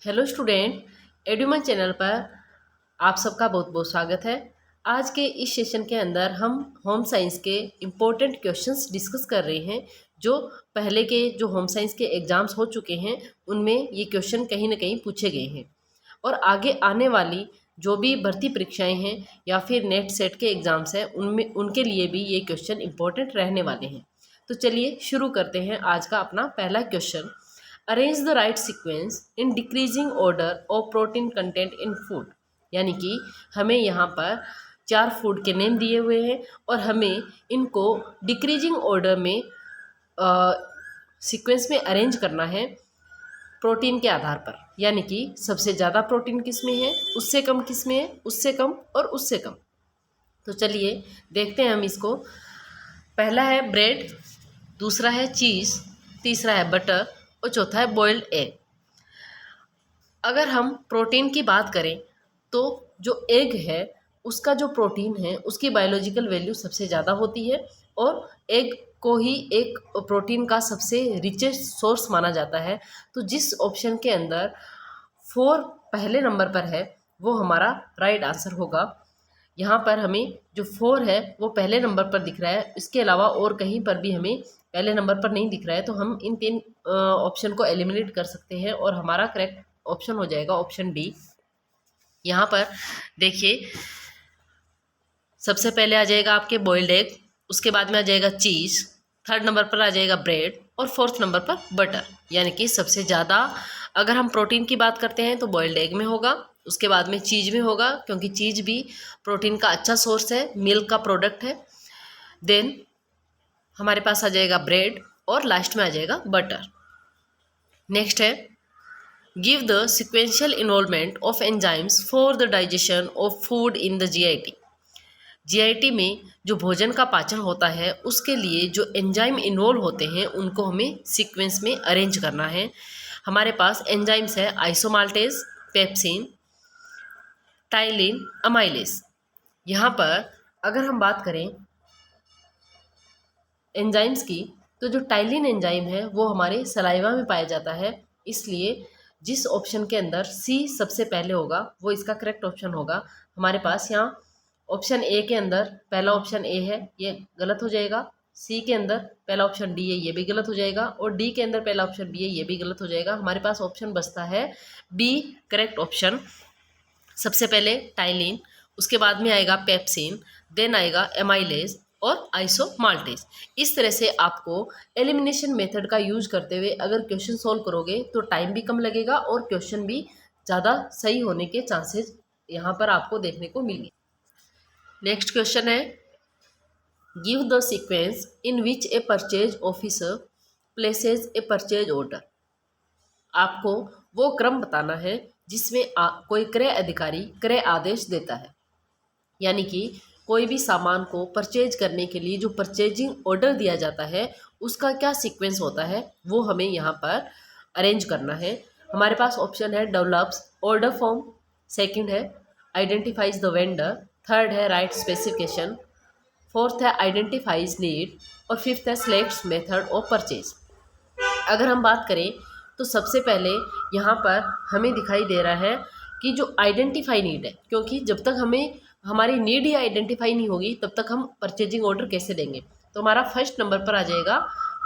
Hello student, एडुमन channel पर आप सबका बहुत बहुत स्वागत है। आज के इस सेशन के अंदर हम होम साइंस के इम्पोर्टेंट क्वेश्चंस डिस्कस कर रहे हैं। जो पहले के जो होम साइंस के एग्ज़ाम्स हो चुके हैं उनमें ये क्वेश्चन कहीं ना कहीं पूछे गए हैं और आगे आने वाली जो भी भर्ती परीक्षाएं हैं या फिर नेट सेट के एग्ज़ाम्स हैं उनमें उनके लिए भी ये क्वेश्चन इम्पोर्टेंट रहने वाले हैं। तो चलिए शुरू करते हैं आज का अपना पहला question. Arrange the right sequence in decreasing order of protein content in food. यानी कि हमें यहाँ पर 4 फूड के नेम दिए हुए हैं और हमें इनको डिक्रीजिंग ऑर्डर में सीक्वेंस में अरेंज करना है प्रोटीन के आधार पर। यानी कि सबसे ज़्यादा प्रोटीन किस में है, उससे कम किस में है, उससे कम और उससे कम। तो चलिए देखते हैं हम इसको। पहला है ब्रेड, दूसरा है चीज़, तीसरा है बटर और चौथा है बॉइल्ड एग। अगर हम प्रोटीन की बात करें तो जो एग है उसका जो प्रोटीन है उसकी बायोलॉजिकल वैल्यू सबसे ज़्यादा होती है और एग को ही एक प्रोटीन का सबसे रिचेस्ट सोर्स माना जाता है। तो जिस ऑप्शन के अंदर 4 पहले नंबर पर है वो हमारा राइट आंसर होगा। यहाँ पर हमें जो 4 है वो पहले नंबर पर दिख रहा है, इसके अलावा और कहीं पर भी हमें पहले नंबर पर नहीं दिख रहा है। तो हम इन 3 ऑप्शन को एलिमिनेट कर सकते हैं और हमारा करेक्ट ऑप्शन हो जाएगा ऑप्शन डी। यहाँ पर देखिए सबसे पहले आ जाएगा आपके बॉइल्ड एग, उसके बाद में आ जाएगा चीज़, थर्ड नंबर पर आ जाएगा ब्रेड और फोर्थ नंबर पर बटर। यानी कि सबसे ज़्यादा अगर हम प्रोटीन की बात करते हैं तो बॉइल्ड एग में होगा, उसके बाद में चीज़ में होगा क्योंकि चीज़ भी प्रोटीन का अच्छा सोर्स है, मिल्क का प्रोडक्ट है। देन हमारे पास आ जाएगा ब्रेड और लास्ट में आ जाएगा बटर। नेक्स्ट है give the sequential involvement of enzymes for the digestion of food in the GIT. GIT में जो भोजन का पाचन होता है उसके लिए जो एंजाइम इन्वॉल्व होते हैं उनको हमें सीक्वेंस में अरेंज करना है। हमारे पास एंजाइम्स है आइसोमाल्टेज, पेप्सिन, टाइलिन, अमाइलेज। यहाँ पर अगर हम बात करें एंजाइम्स की तो जो टाइलिन एंजाइम है वो हमारे सलाइवा में पाया जाता है, इसलिए जिस ऑप्शन के अंदर सी सबसे पहले होगा वो इसका करेक्ट ऑप्शन होगा। हमारे पास यहाँ ऑप्शन ए के अंदर पहला ऑप्शन ए है, ये गलत हो जाएगा। सी के अंदर पहला ऑप्शन डी है, ये भी गलत हो जाएगा। और डी के अंदर पहला ऑप्शन बी है, ये भी गलत हो जाएगा। हमारे पास ऑप्शन बचता है बी करेक्ट ऑप्शन। सबसे पहले टाइलिन, उसके बाद में आएगा पेप्सिन, देन आएगा एमाइलेज और आइसोमाल्टेज। इस तरह से आपको एलिमिनेशन मेथड का यूज करते हुए अगर क्वेश्चन सॉल्व करोगे तो टाइम भी कम लगेगा और क्वेश्चन भी ज़्यादा सही होने के चांसेस यहाँ पर आपको देखने को मिलेंगे। नेक्स्ट क्वेश्चन है give the sequence in which A purchase officer places A purchase order. आपको वो क्रम बताना है जिसमें कोई क्रय अधिकारी क्रय आदेश देता है। यानी कि कोई भी सामान को परचेज करने के लिए जो परचेजिंग ऑर्डर दिया जाता है उसका क्या सीक्वेंस होता है वो हमें यहाँ पर अरेंज करना है। हमारे पास ऑप्शन है डेवलप्स ऑर्डर फॉर्म, सेकंड है आइडेंटिफाइज द वेंडर, थर्ड है राइट स्पेसिफिकेशन, फोर्थ है आइडेंटिफाइज नीड और फिफ्थ है सिलेक्ट्स मेथड ऑफ परचेज। अगर हम बात करें तो सबसे पहले यहाँ पर हमें दिखाई दे रहा है कि जो आइडेंटिफाई नीड है, क्योंकि जब तक हमें हमारी नीड ही आइडेंटिफाई नहीं होगी तब तक हम परचेजिंग ऑर्डर कैसे देंगे। तो हमारा फर्स्ट नंबर पर आ जाएगा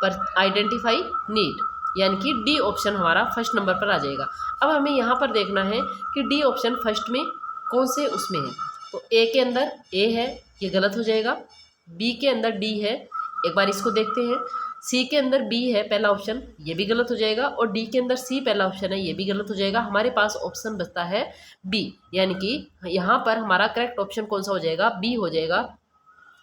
पर आइडेंटिफाई नीड, यानी कि डी ऑप्शन हमारा फर्स्ट नंबर पर आ जाएगा। अब हमें यहाँ पर देखना है कि डी ऑप्शन फर्स्ट में कौन से उसमें है। तो ए के अंदर ए है, ये गलत हो जाएगा। बी के अंदर डी है, एक बार इसको देखते हैं। सी के अंदर बी है पहला ऑप्शन, ये भी गलत हो जाएगा। और डी के अंदर सी पहला ऑप्शन है, ये भी गलत हो जाएगा। हमारे पास ऑप्शन बचता है बी, यानी कि यहाँ पर हमारा करेक्ट ऑप्शन कौन सा हो जाएगा, बी हो जाएगा।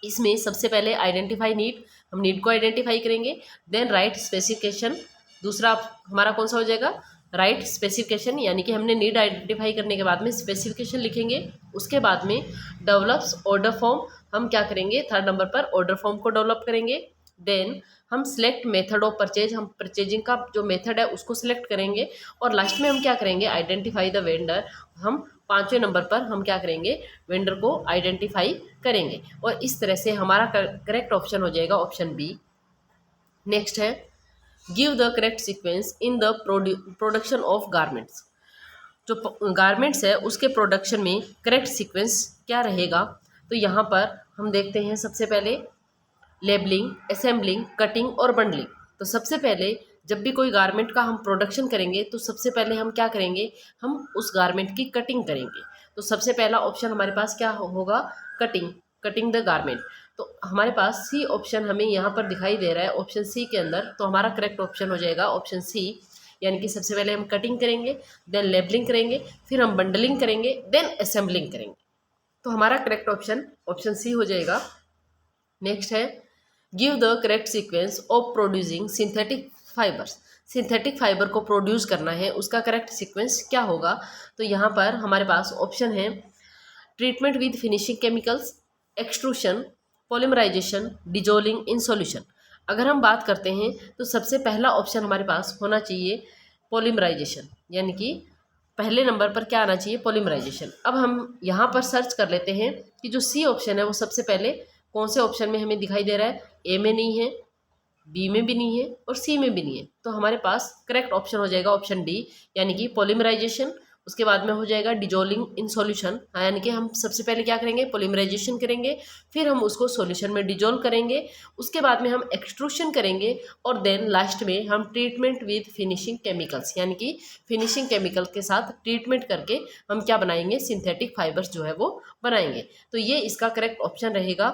इसमें सबसे पहले आइडेंटिफाई नीड, हम नीड को आइडेंटिफाई करेंगे। देन राइट स्पेसिफिकेशन, दूसरा हमारा कौन सा हो जाएगा, राइट स्पेसिफिकेशन, यानी कि हमने नीड आइडेंटिफाई करने के बाद में स्पेसिफिकेशन लिखेंगे। उसके बाद में डेवलप्स ऑर्डर फॉर्म, हम क्या करेंगे थर्ड नंबर पर ऑर्डर फॉर्म को डेवलप करेंगे। देन हम सिलेक्ट मेथड ऑफ परचेज, हम परचेजिंग का जो मेथड है उसको सिलेक्ट करेंगे। और लास्ट में हम क्या करेंगे, आइडेंटिफाई द वेंडर, हम पांचवें नंबर पर हम क्या करेंगे, वेंडर को आइडेंटिफाई करेंगे। और इस तरह से हमारा करेक्ट ऑप्शन हो जाएगा ऑप्शन बी। नेक्स्ट है give the correct sequence in the production of garments. जो गारमेंट्स है उसके प्रोडक्शन में करेक्ट सीक्वेंस क्या रहेगा। तो यहाँ पर हम देखते हैं सबसे पहले लेबलिंग, असेंबलिंग, कटिंग और बंडलिंग। तो सबसे पहले जब भी कोई गारमेंट का हम प्रोडक्शन करेंगे तो सबसे पहले हम क्या करेंगे, हम उस गारमेंट की कटिंग करेंगे। तो सबसे पहला ऑप्शन हमारे पास क्या होगा, कटिंग, कटिंग द गारमेंट। तो हमारे पास सी ऑप्शन हमें यहाँ पर दिखाई दे रहा है ऑप्शन सी के अंदर। तो हमारा करेक्ट ऑप्शन हो जाएगा ऑप्शन सी, यानी कि सबसे पहले हम कटिंग करेंगे, देन लेबलिंग करेंगे, फिर हम बंडलिंग करेंगे, देन असेंबलिंग करेंगे। तो हमारा करेक्ट ऑप्शन ऑप्शन सी हो जाएगा। नेक्स्ट है give the correct sequence of producing synthetic fibres. Synthetic fibre को प्रोड्यूस करना है, उसका करेक्ट सीक्वेंस क्या होगा। तो यहाँ पर हमारे पास ऑप्शन है treatment with finishing chemicals, extrusion, polymerization, dissolving in solution. अगर हम बात करते हैं तो सबसे पहला ऑप्शन हमारे पास होना चाहिए पॉलीमराइजेशन, यानी कि पहले नंबर पर क्या आना चाहिए, पॉलीमराइजेशन। अब हम यहाँ पर सर्च कर लेते हैं कि जो सी ऑप्शन है वो सबसे पहले कौन से ऑप्शन में हमें दिखाई दे रहा है। ए में नहीं है, बी में भी नहीं है और सी में भी नहीं है। तो हमारे पास करेक्ट ऑप्शन हो जाएगा ऑप्शन डी, यानी कि पॉलीमराइजेशन। उसके बाद में हो जाएगा डिजोलिंग इन सॉल्यूशन, यानी कि हम सबसे पहले क्या करेंगे, पॉलीमराइजेशन करेंगे, फिर हम उसको सॉल्यूशन में डिजोल्व करेंगे, उसके बाद में हम एक्सट्रूशन करेंगे और देन लास्ट में हम ट्रीटमेंट विद फिनिशिंग केमिकल्स, यानी कि फिनिशिंग केमिकल के साथ ट्रीटमेंट करके हम क्या बनाएंगे, सिंथेटिक फाइबर्स जो है वो बनाएंगे। तो ये इसका करेक्ट ऑप्शन रहेगा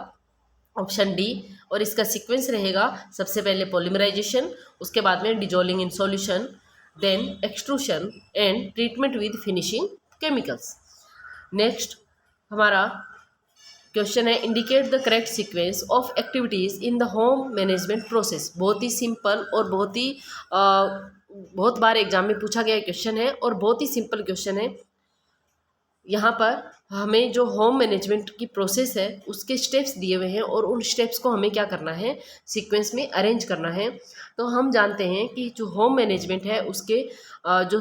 ऑप्शन डी। और इसका सीक्वेंस रहेगा सबसे पहले पॉलीमराइजेशन, उसके बाद में dissolving in solution, then extrusion and treatment with finishing chemicals. Next हमारा क्वेश्चन है indicate the correct sequence of activities in the home management process. बहुत ही सिंपल और बहुत बार एग्जाम में पूछा गया क्वेश्चन है और बहुत ही सिंपल क्वेश्चन है। यहाँ पर हमें जो होम मैनेजमेंट की प्रोसेस है उसके स्टेप्स दिए हुए हैं और उन स्टेप्स को हमें क्या करना है, सीक्वेंस में अरेंज करना है। तो हम जानते हैं कि जो होम मैनेजमेंट है उसके जो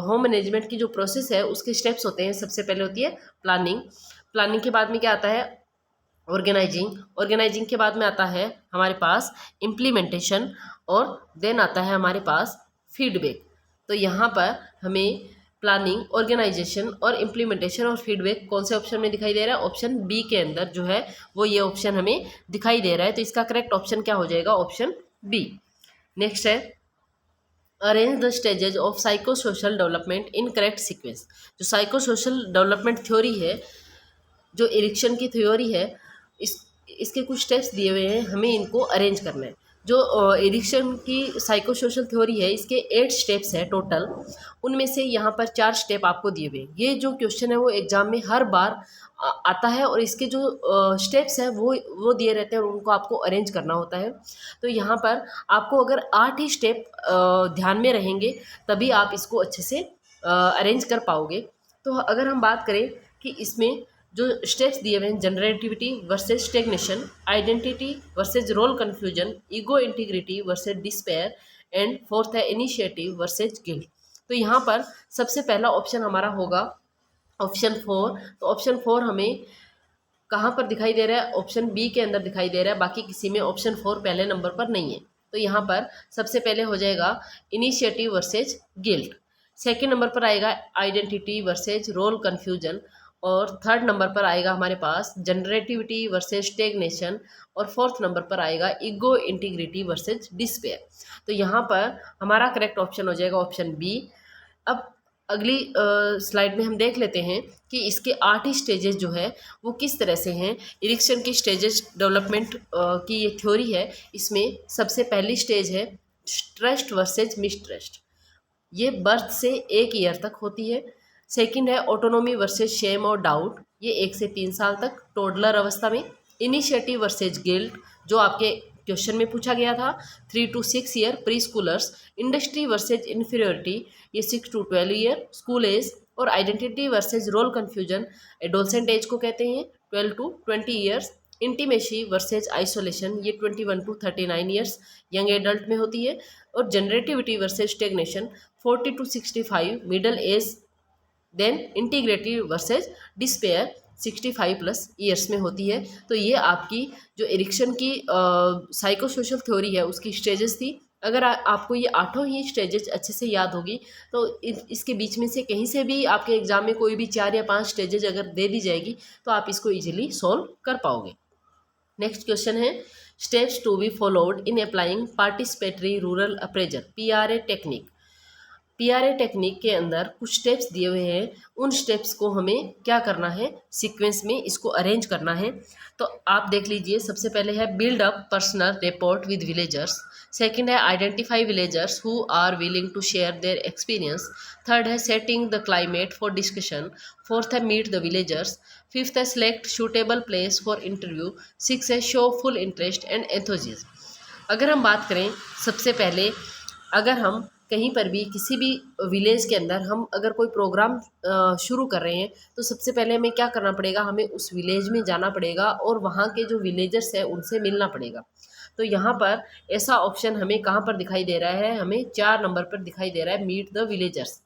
होम मैनेजमेंट की जो प्रोसेस है उसके स्टेप्स होते हैं। सबसे पहले होती है प्लानिंग, प्लानिंग के बाद में क्या आता है, ऑर्गेनाइजिंग, ऑर्गेनाइजिंग के बाद में आता है हमारे पास इम्प्लीमेंटेशन और देन आता है हमारे पास फीडबैक। तो यहाँ पर हमें प्लानिंग, ऑर्गेनाइजेशन और इम्प्लीमेंटेशन और फीडबैक कौन से ऑप्शन में दिखाई दे रहा है, ऑप्शन बी के अंदर जो है वो ये ऑप्शन हमें दिखाई दे रहा है। तो इसका करेक्ट ऑप्शन क्या हो जाएगा, ऑप्शन बी। नेक्स्ट है arrange the stages of psycho social development in correct sequence. जो साइको सोशल डेवलपमेंट थ्योरी है, जो एरिक्सन की थ्योरी है, इसके कुछ स्टेप्स दिए हुए हैं, हमें इनको अरेंज करना है। जो एरिक्सन की साइको सोशल थ्योरी है इसके 8 स्टेप्स है टोटल, उनमें से यहाँ पर 4 स्टेप आपको दिए हुए हैं। ये जो क्वेश्चन है वो एग्जाम में हर बार आता है और इसके जो स्टेप्स हैं वो दिए रहते हैं और उनको आपको अरेंज करना होता है। तो यहाँ पर आपको अगर 8 ही स्टेप ध्यान में रहेंगे तभी आप इसको अच्छे से अरेंज कर पाओगे। तो अगर हम बात करें कि इसमें जो स्टेप्स दिए हुए हैं, generativity versus stagnation, identity versus role confusion, ego integrity versus despair and fourth है इनिशिएटिव वर्सेज गिल्ट। तो यहाँ पर सबसे पहला ऑप्शन हमारा होगा ऑप्शन 4। तो ऑप्शन 4 हमें कहाँ पर दिखाई दे रहा है, ऑप्शन बी के अंदर दिखाई दे रहा है, बाकी किसी में ऑप्शन 4 पहले नंबर पर नहीं है। तो यहाँ पर सबसे पहले हो जाएगा initiative versus guilt, second number पर आएगा आइडेंटिटी वर्सेज रोल कन्फ्यूजन और थर्ड नंबर पर आएगा हमारे पास जनरेटिविटी वर्सेज स्टेग्नेशन और फोर्थ नंबर पर आएगा ईगो इंटीग्रिटी वर्सेज डिस्पेयर। तो यहाँ पर हमारा करेक्ट ऑप्शन हो जाएगा ऑप्शन बी। अब अगली स्लाइड में हम देख लेते हैं कि इसके 8 ही स्टेजेस जो है वो किस तरह से हैं। एरिक्सन की स्टेजेस डेवलपमेंट की ये थ्योरी है, इसमें सबसे पहली स्टेज है ट्रस्ट वर्सेज मिसट्रस्ट, ये बर्थ से 1 ईयर तक होती है। सेकंड है ऑटोनॉमी वर्सेज शेम और डाउट, ये 1 से 3 साल तक टोडलर अवस्था में। इनिशिएटिव वर्सेज गिल्ट जो आपके क्वेश्चन में पूछा गया था 3 to 6 year preschoolers. Industry versus inferiority ये 6 to 12 ईयर स्कूल एज। और identity versus role confusion adolescent age को कहते हैं 12 to 20 years. Intimacy versus isolation ये 21 to 39 ईयर्स यंग एडल्ट में होती है। और generativity versus stagnation 40 to 65 middle age. Then integrative versus despair 65+ years में होती है। तो ये आपकी जो एरिक्सन की साइको सोशल थ्योरी है उसकी स्टेजेस थी। अगर आपको ये 8 ही स्टेजेस अच्छे से याद होगी तो इसके बीच में से कहीं से भी आपके एग्जाम में कोई भी 4 या 5 स्टेजेज अगर दे दी जाएगी तो आप इसको इजीली सॉल्व कर पाओगे। नेक्स्ट क्वेश्चन है steps to be followed in applying participatory rural appraisal PRA technique. PRA technique के अंदर कुछ स्टेप्स दिए हुए हैं, उन स्टेप्स को हमें क्या करना है, सीक्वेंस में इसको अरेंज करना है। तो आप देख लीजिए, सबसे पहले है build up personal report with villagers, second है identify villagers who are willing to share their experience, third है setting the climate for discussion, fourth है मीट द विलेजर्स, फिफ्थ है select suitable place for interview, six है show full interest and enthusiasm. अगर हम बात करें सबसे पहले, अगर हम कहीं पर भी किसी भी विलेज के अंदर हम अगर कोई प्रोग्राम शुरू कर रहे हैं तो सबसे पहले हमें क्या करना पड़ेगा, हमें उस विलेज में जाना पड़ेगा और वहाँ के जो विलेजर्स हैं उनसे मिलना पड़ेगा। तो यहाँ पर ऐसा ऑप्शन हमें कहाँ पर दिखाई दे रहा है, हमें 4 नंबर पर दिखाई दे रहा है, मीट द विलेजर्स।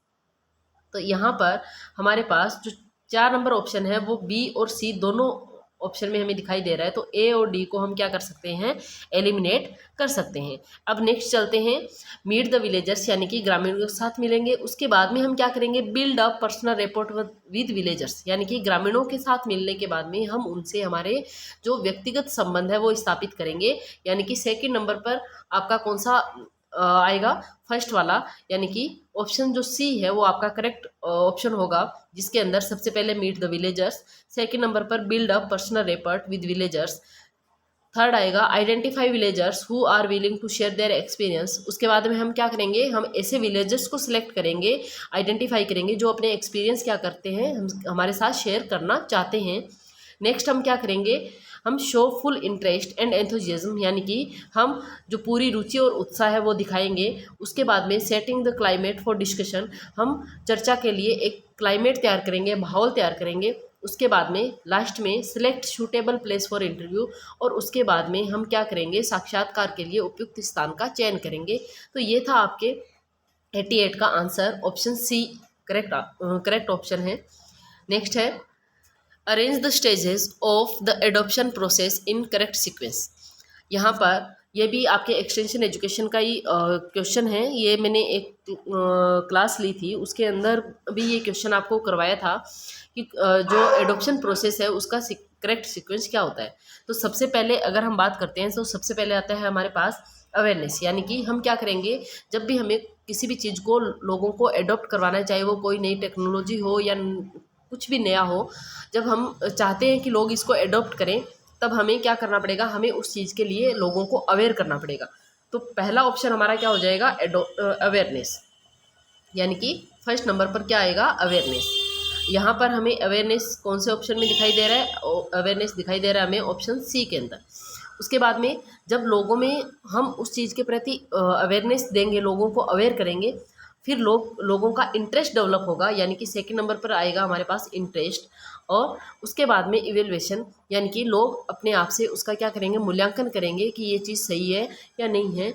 तो यहाँ पर हमारे पास जो 4 नंबर ऑप्शन है वो B और C दोनों ऑप्शन में हमें दिखाई दे रहा है, तो A और D को हम क्या कर सकते हैं, एलिमिनेट कर सकते हैं। अब नेक्स्ट चलते हैं, मीट द विलेजर्स यानी कि ग्रामीणों के साथ मिलेंगे। उसके बाद में हम क्या करेंगे, build up personal report with villagers, यानी कि ग्रामीणों के साथ मिलने के बाद में हम उनसे हमारे जो व्यक्तिगत संबंध है वो स्थापित करेंगे। यानी कि सेकंड नंबर पर आपका कौन सा आएगा, फर्स्ट वाला, यानी कि ऑप्शन जो C है वो आपका करेक्ट ऑप्शन होगा, जिसके अंदर सबसे पहले meet the villagers, second number पर build up personal report with villagers, third आएगा identify villagers who are willing to share their experience. उसके बाद में हम क्या करेंगे, हम ऐसे विलेजर्स को सिलेक्ट करेंगे, आइडेंटिफाई करेंगे जो अपने एक्सपीरियंस क्या करते हैं, हम हमारे साथ शेयर करना चाहते हैं। नेक्स्ट हम क्या करेंगे, हम show full interest and enthusiasm, यानी कि हम जो पूरी रुचि और उत्साह है वो दिखाएंगे। उसके बाद में setting the climate for discussion, हम चर्चा के लिए एक क्लाइमेट तैयार करेंगे, माहौल तैयार करेंगे। उसके बाद में लास्ट में select suitable place for interview, और उसके बाद में हम क्या करेंगे, साक्षात्कार के लिए उपयुक्त स्थान का चयन करेंगे। तो ये था आपके 88 का answer, option C correct option है। नेक्स्ट है arrange the stages of the adoption process in correct sequence. यहाँ पर ये भी आपके एक्सटेंशन एजुकेशन का ही क्वेश्चन है, ये मैंने एक क्लास ली थी, उसके अंदर भी ये क्वेश्चन आपको करवाया था कि जो एडॉप्शन प्रोसेस है उसका करेक्ट सीक्वेंस क्या होता है। तो सबसे पहले अगर हम बात करते हैं तो सबसे पहले आता है हमारे पास अवेयरनेस, यानी कि हम क्या करेंगे, जब भी हमें किसी भी चीज़ को लोगों को एडॉप्ट करवाना है, चाहे वो कोई नई टेक्नोलॉजी हो या कुछ भी नया हो, जब हम चाहते हैं कि लोग इसको एडॉप्ट करें तब हमें क्या करना पड़ेगा, हमें उस चीज़ के लिए लोगों को अवेयर करना पड़ेगा। तो पहला ऑप्शन हमारा क्या हो जाएगा, अवेयरनेस, यानी कि फर्स्ट नंबर पर क्या आएगा, अवेयरनेस। यहाँ पर हमें अवेयरनेस कौन से ऑप्शन में दिखाई दे रहा है, अवेयरनेस दिखाई दे रहा है हमें ऑप्शन C के अंदर। उसके बाद में जब लोगों में हम उस चीज़ के प्रति अवेयरनेस देंगे, लोगों को अवेयर करेंगे, फिर लोगों का इंटरेस्ट डेवलप होगा, यानी कि सेकंड नंबर पर आएगा हमारे पास इंटरेस्ट। और उसके बाद में इवेल्युएशन, यानी कि लोग अपने आप से उसका क्या करेंगे, मूल्यांकन करेंगे कि ये चीज़ सही है या नहीं है।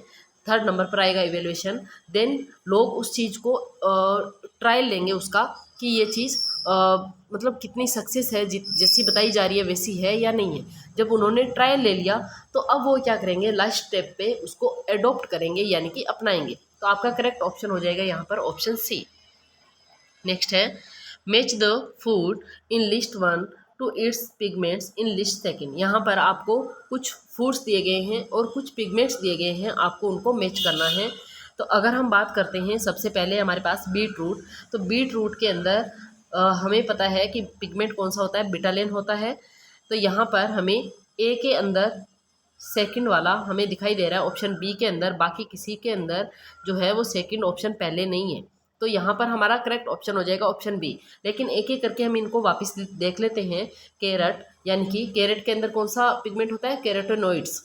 थर्ड नंबर पर आएगा इवेल्युएशन। देन लोग उस चीज़ को ट्रायल लेंगे उसका कि ये चीज़ मतलब कितनी सक्सेस है, जैसी बताई जा रही है वैसी है या नहीं है। जब उन्होंने ट्रायल ले लिया तो अब वो क्या करेंगे, लास्ट स्टेप पे उसको एडॉप्ट करेंगे, यानी कि अपनाएंगे। तो आपका करेक्ट ऑप्शन हो जाएगा यहाँ पर ऑप्शन C। नेक्स्ट है match the food in list 1 to its pigments in list second. यहाँ पर आपको कुछ फूड्स दिए गए हैं और कुछ पिगमेंट्स दिए गए हैं, आपको उनको मैच करना है। तो अगर हम बात करते हैं सबसे पहले हमारे पास बीट रूट, तो बीट रूट के अंदर हमें पता है कि पिगमेंट कौन सा होता है, बिटालिन होता है। तो यहाँ पर हमें A के अंदर सेकंड वाला हमें दिखाई दे रहा है ऑप्शन B के अंदर, बाकी किसी के अंदर जो है वो सेकंड ऑप्शन पहले नहीं है। तो यहाँ पर हमारा करेक्ट ऑप्शन हो जाएगा ऑप्शन B। लेकिन एक एक करके हम इनको वापस देख लेते हैं। कैरेट, यानी कि कैरेट के अंदर कौन सा पिगमेंट होता है, कैरोटेनॉइड्स,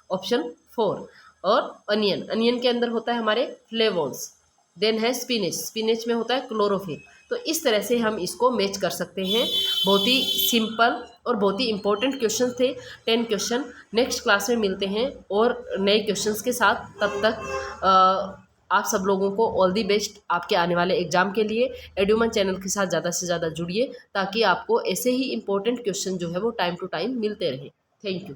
ऑप्शन 4। और अनियन के अंदर होता है हमारे फ्लेवोन्स। देन है स्पिनिच में होता है क्लोरोफिल। तो इस तरह से हम इसको मैच कर सकते हैं। बहुत ही सिंपल और बहुत ही इंपॉर्टेंट क्वेश्चन थे, 10 क्वेश्चन। नेक्स्ट क्लास में मिलते हैं और नए क्वेश्चंस के साथ। तब तक आप सब लोगों को ऑल दी बेस्ट आपके आने वाले एग्जाम के लिए। एड्यूमन चैनल के साथ ज़्यादा से ज़्यादा जुड़िए ताकि आपको ऐसे ही इंपॉर्टेंट क्वेश्चन जो है वो टाइम टू टाइम मिलते रहें। Thank you.